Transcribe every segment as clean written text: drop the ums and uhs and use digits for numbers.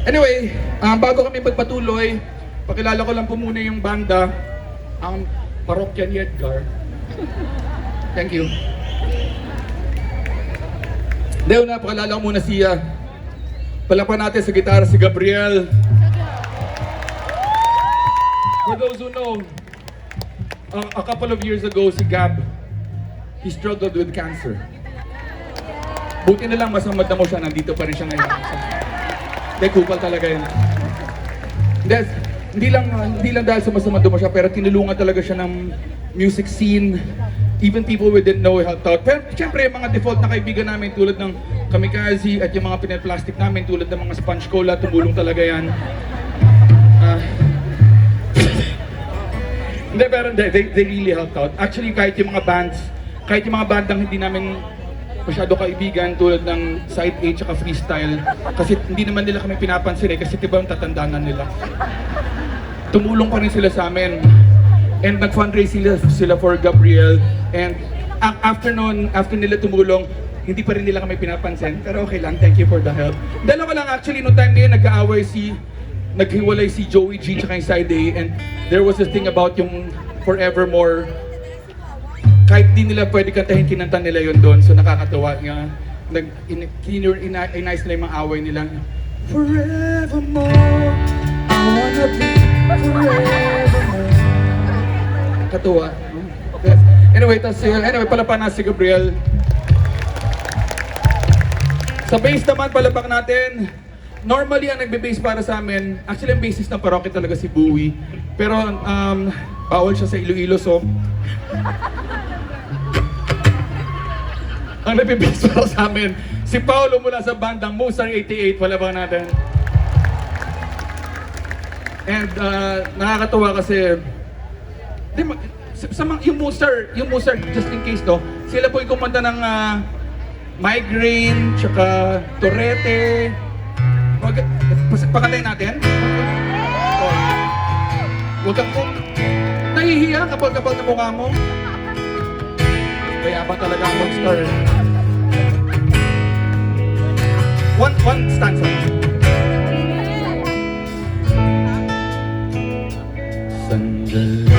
Anyway, bago kami magpatuloy, pakilala ko lang po muna yung banda, ang Parokya ni Edgar. Thank you. Deo na, pakilala ko muna siya. Palapan natin sa gitara si Gabriel. For those who know, a couple of years ago, si Gab, he struggled with cancer. Buti na lang masamad na mo siya, nandito pa rin siya ngayon. Hindi, kupal talaga yun. Hindi lang dahil sa masamad mo siya, pero tinulungan talaga siya ng music scene. Even people we didn't know helped out. Pero siyempre, yung mga default na kaibigan namin tulad ng Kamikaze at yung mga pinaplastic namin tulad ng mga Sponge Cola, tumulong talaga yan. Hindi, pero they really helped out. Actually, kahit yung mga bandang hindi namin masyado kaibigan tulad ng Side A tsaka Freestyle, kasi hindi naman nila kami pinapansin kasi diba yung tatandaan nila. Tumulong pa rin sila sa amin. And nag-fundraise sila for Gabriel. And after nila tumulong, hindi pa rin nila kami pinapansin. Pero okay lang, thank you for the help. Dalawa lang actually, noong time na yun, naghiwalay si Joey G tsaka yung Side A. And there was this thing about yung Forevermore. Kahit di nila pwede kantahin, kinanta nila yun doon. So nakakatawa nga. Inayos nila yung mga away nila. Forevermore, I wanna be forevermore. Katuwa. Yes. Anyway, palapan na si Gabriel. Sa bass naman, palapak natin. Normally, ang nagbe-bass para sa amin, actually ang bassist ng parokya talaga si Bowie. Pero bawal siya sa Iloilo, so ang nagbe-bass para sa amin, si Paolo mula sa bandang Mozart 88, palabang natin. And nakakatuwa kasi yung Mozart, just in case no, sila po yung kumanta ng Migraine, tsaka Tourette. Pakantayin natin? Huwag kang nahihiya kapag na mukha mo. Kaya ba talaga ang rockstar? One stanza. Sandali.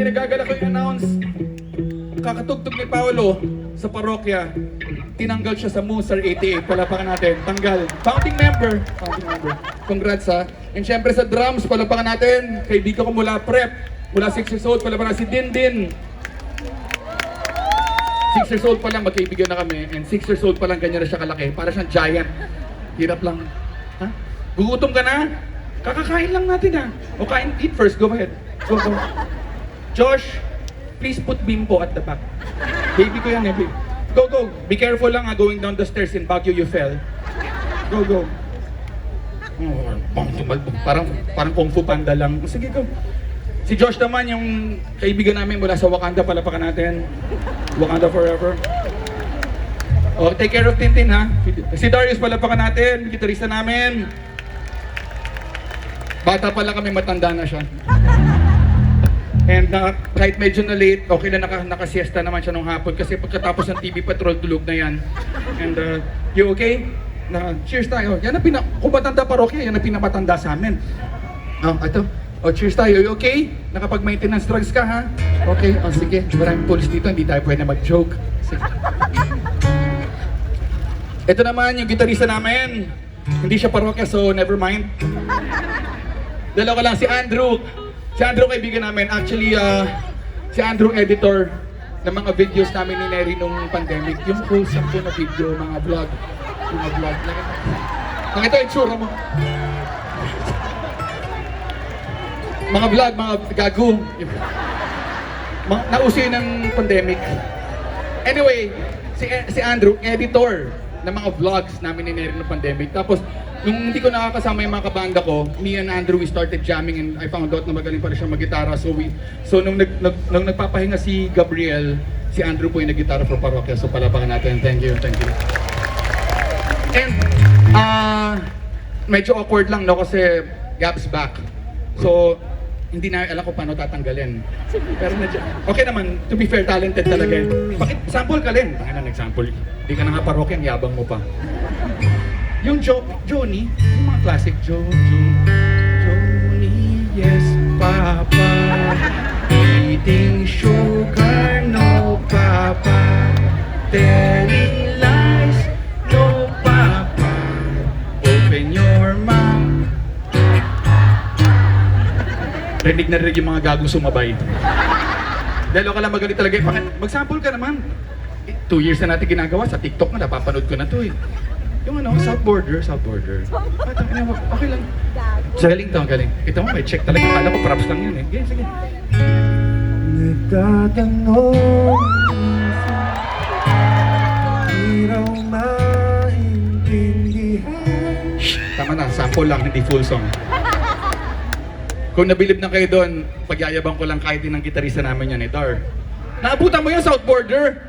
Kinagagala ko i-announce, kakatugtog ni Paolo sa parokya, tinanggal siya sa Mozart 88. Palapakan natin, tanggal. Founding member. Congrats ha. And syempre sa drums, palapakan natin, kaibigan ko mula prep, mula 6 years old, palapakan si Dindin. 6 years old pa lang, magkaibigan na kami, and 6 years old pa lang, ganyan na siya kalaki. Para siyang giant. Hirap lang. Ha? Gugutom ka na? Kakakain lang natin ha. O kain, eat first, go ahead. Go. Josh, please put Bimpo at the back. Baby ko yan eh, babe. Go, go. Be careful lang going down the stairs in Baguio you fell. Go, go. Parang Kung Fu Panda lang. Sige, go. Si Josh naman, yung kaibigan namin mula sa Wakanda, palapakan natin. Wakanda forever. Oh, take care of Tintin, ha? Si Darius, palapakan natin. Gitarista namin. Bata pa lang kami, matanda na siya. And kahit medyo na late, okay na nakasiesta naman siya nung hapon kasi pagkatapos ng TV Patrol, tulog na yan. And you okay? Cheers tayo. Yan ang kung matanda parokya, yan ang pinamatanda sa amin. Oh, ito. Oh, cheers tayo. You okay? Nakapag-maintenance drugs ka, ha? Okay. Oh, sige. Maraming police dito, hindi tayo pwede mag-joke. Sige. Ito naman yung gitarista namin. Hindi siya parokya, so never mind. Dalawa lang, si Andrew. Si Andrew kaibigan namin. Actually, si Andrew editor ng mga videos namin ni Neri nung pandemic. Yung wholesome po na video, mga vlog. Mga vlog. Nakita yung tsura mo. Mga vlog, mga gago. Nauso yun ng pandemic. Anyway, si Andrew, editor ng mga vlogs namin ni Neri nung pandemic. Tapos, nung hindi ko nakakasama yung mga kabanda ko, me and Andrew, we started jamming and I found out na magaling pala siya mag-gitara. So nung nagpapahinga si Gabriel, si Andrew po yung nag-gitara for parokya. So palapakan natin. Thank you, thank you. And, medyo awkward lang, no? Kasi Gab's back. So, hindi na alam ko paano tatanggalin. Pero medyo, okay naman, to be fair, talented talaga. Bakit? Sample ka rin. Tangina, nag-sample. Hindi ka na nga parokya, ang yabang mo pa. Yung Johnny, yung mga classic Johnny, yes, Papa. Eating sugar, no, Papa. Telling lies, no, Papa. Open your mouth. Rinig na rin yung mga gagong sumabay. Dahil ka lang magaling talaga. Mag-sample ka naman. 2 years na natin ginagawa. Sa TikTok na, napapanood ko na to eh. Yung ano, South Border. Okay lang. Galing to, galing. Ito mo, may check talaga. Kala ko props lang yun eh. Sige. Nagtatanong di raw maintindihan. Tama na, sample lang, hindi full song. Kung nabilib na kayo doon, pagyayabang ko lang kahit din ang gitarista namin yan, Dar. Naabutan mo yung South Border!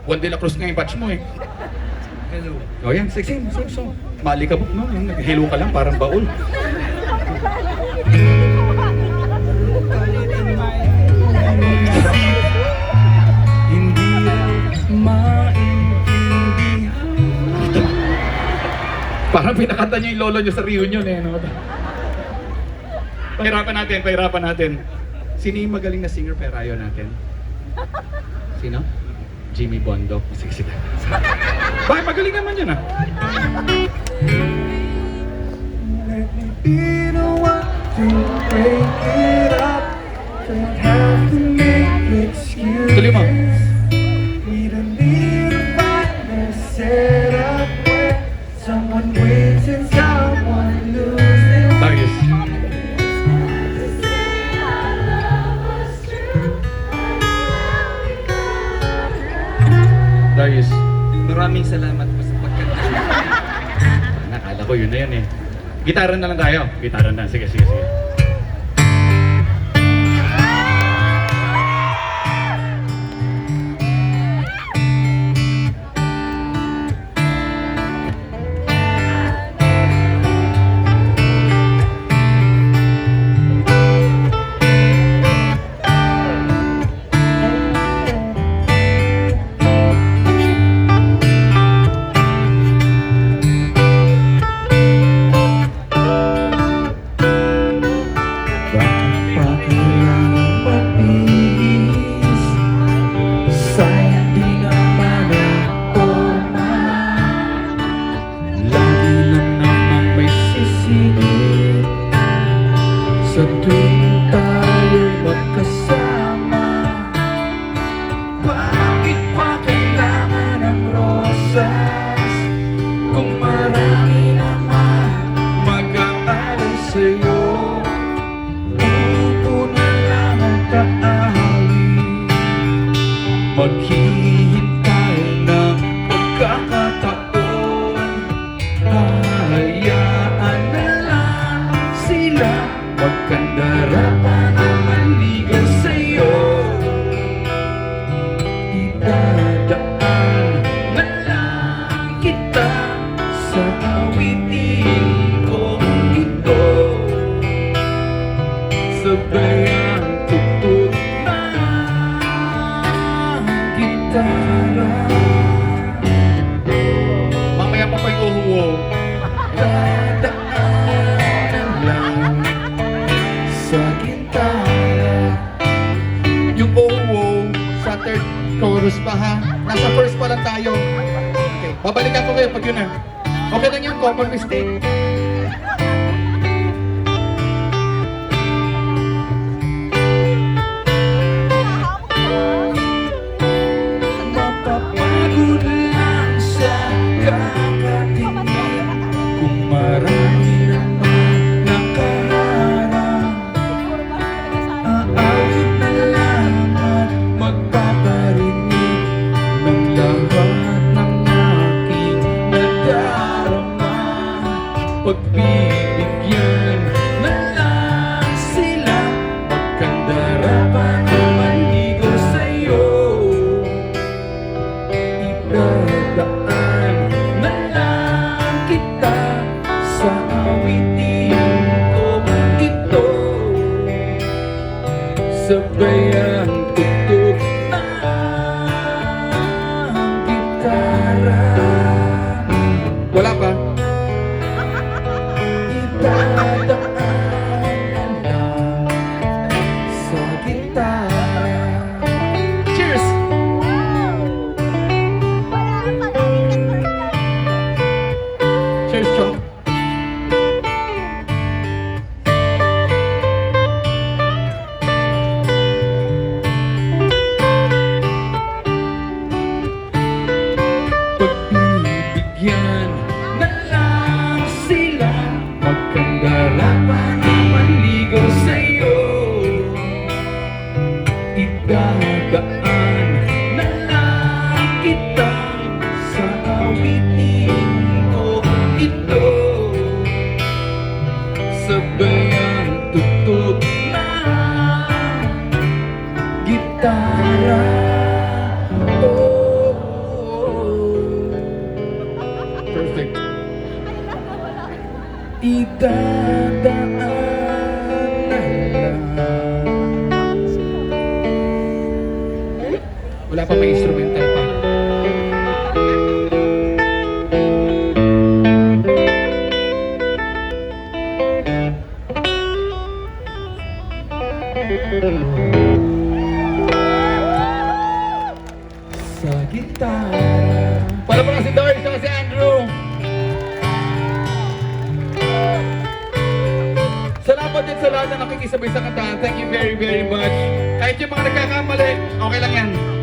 Juan de la Cruz nga yung batch mo eh. Hello. O yan, sing. Mali ka mo, no? Hello ka lang, parang baul. Hindi maintindihan. Parang pinakanta niyo yung lolo niyo sa reunion eh, no? Pahirapan natin. Sino yung magaling na singer perayo natin? Sino? Jimmy Bondo. Sige. Bakit magaling naman yun ah? Let me be the one to break it up. Don't have to make excuses. Tuloy mo. Need a little partner set up where someone wins and someone loses. Darius. Darius. Maraming salamat po sa pagkanta. Nakala ko yun na yan eh. Gitara na lang tayo. Gitara na. Sige. Sa tuwing tayo'y magkasama, bakit pa kailangan ng rosas? Kung marami naman mag-aalay sa'yo, upo na lang ang kaawin. gitara. Mamaya pa pa yung uhuwo. Dadaanan lang sa gitara. Yung uhuwo, sa third chorus pa ha. Nasa first pa lang tayo. Okay, babalikan ko kayo pag yun na. Okay lang yung common mistake. Mapapagod lang sa kakatingin kung marami naman nakaharap. Aawit na lang at magpaparinig ng lahat ng aking nadarama. Pagbibigyan na lang sila, magkandara pa naman ligo sa'yo. Idadaan na lang kita sa awitin ko ito. Sabay ang tutok ng gitara. Wala pa. Idadaan na lang sa gitara. Cheers! Cheers, Chong. Pagbibigyan na lang sila, magkandara pa naman ligo sa'yo. Idadaan na lang kita sa awitin ko ito. Sabay ang tutok ng gitara. Perfect. Idadaan na lang. Wala pa, may instrumental pa. Sa gitara. Para pa si Doris at si Andrew. Salamat din sa lahat na nakikisabay sa kantahan. Thank you very, very much. Kahit yung mga nagkakamali, okay lang yan.